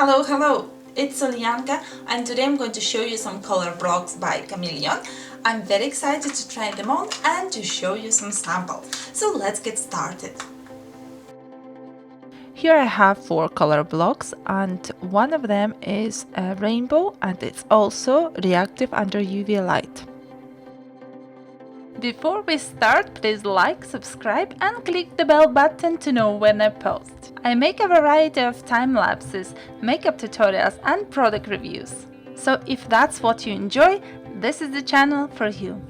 Hello! It's Ulianka and today I'm going to show you some Colourblocks by Cameleon. I'm very excited to try them on and to show you some samples. So let's get started. Here I have 4 color blocks and one of them is a rainbow and it's also reactive under UV light. Before we start, please like, subscribe and click the bell button to know when I post. I make a variety of time lapses, makeup tutorials and product reviews. So if that's what you enjoy, this is the channel for you.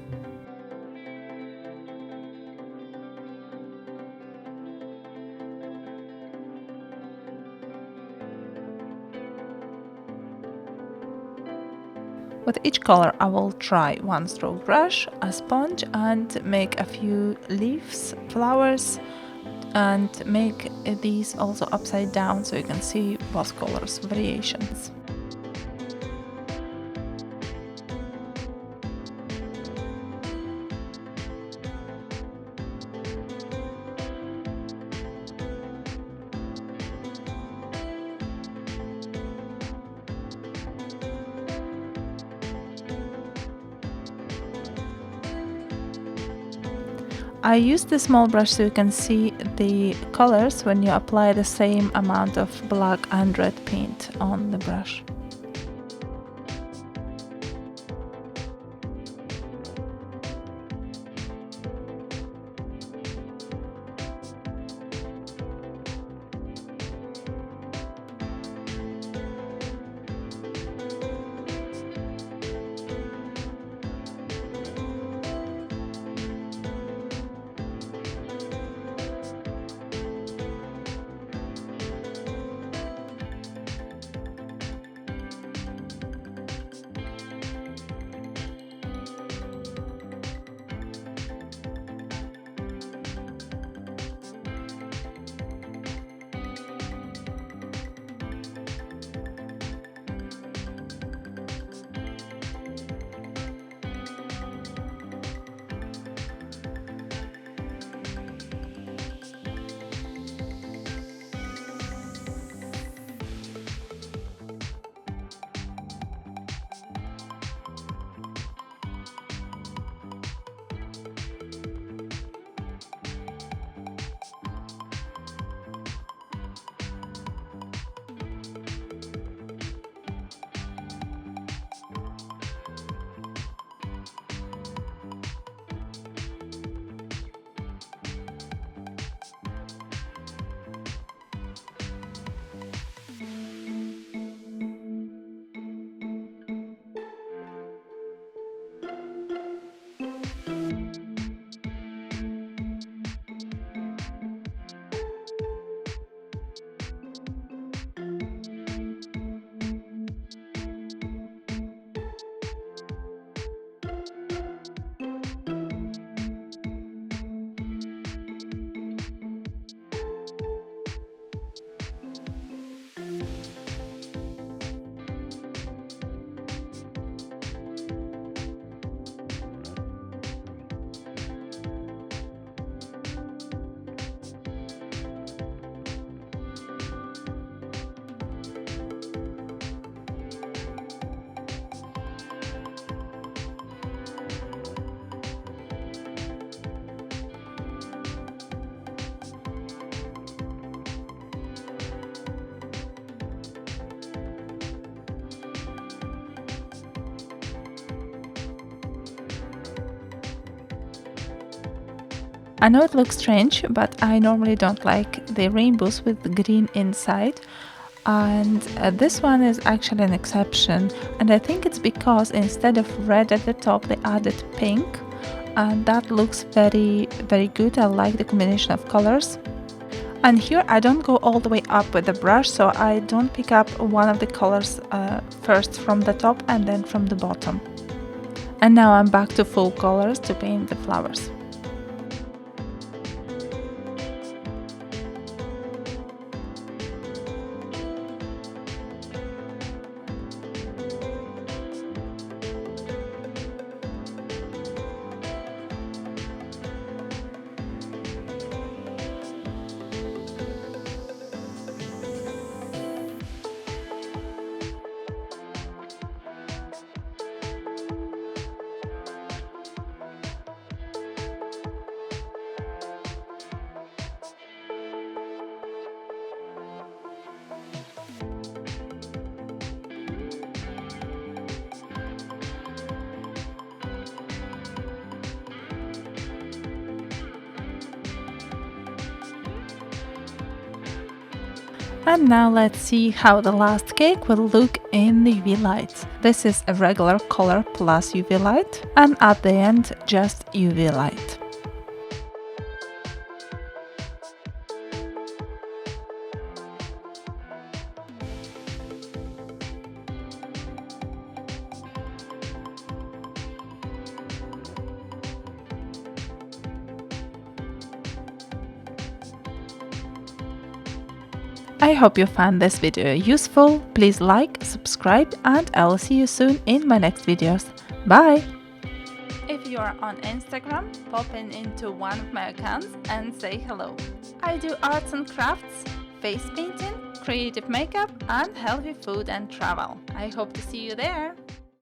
With each color I will try one stroke brush, a sponge and make a few leaves, flowers and make these also upside down so you can see both colors variations. I use the small brush so you can see the colors when you apply the same amount of black and red paint on the brush. I know it looks strange, but I normally don't like the rainbows with the green inside. And this one is actually an exception. And I think it's because instead of red at the top, they added pink. And that looks very good. I like the combination of colors. And here I don't go all the way up with the brush, so I don't pick up one of the colors first from the top and then from the bottom. And now I'm back to full colors to paint the flowers. And now let's see how the last cake will look in the UV light. This is a regular color plus UV light, and at the end just UV light. I hope you found this video useful. Please like, subscribe, and I will see you soon in my next videos. Bye! If you are on Instagram, pop into one of my accounts and say hello. I do arts and crafts, face painting, creative makeup, and healthy food and travel. I hope to see you there.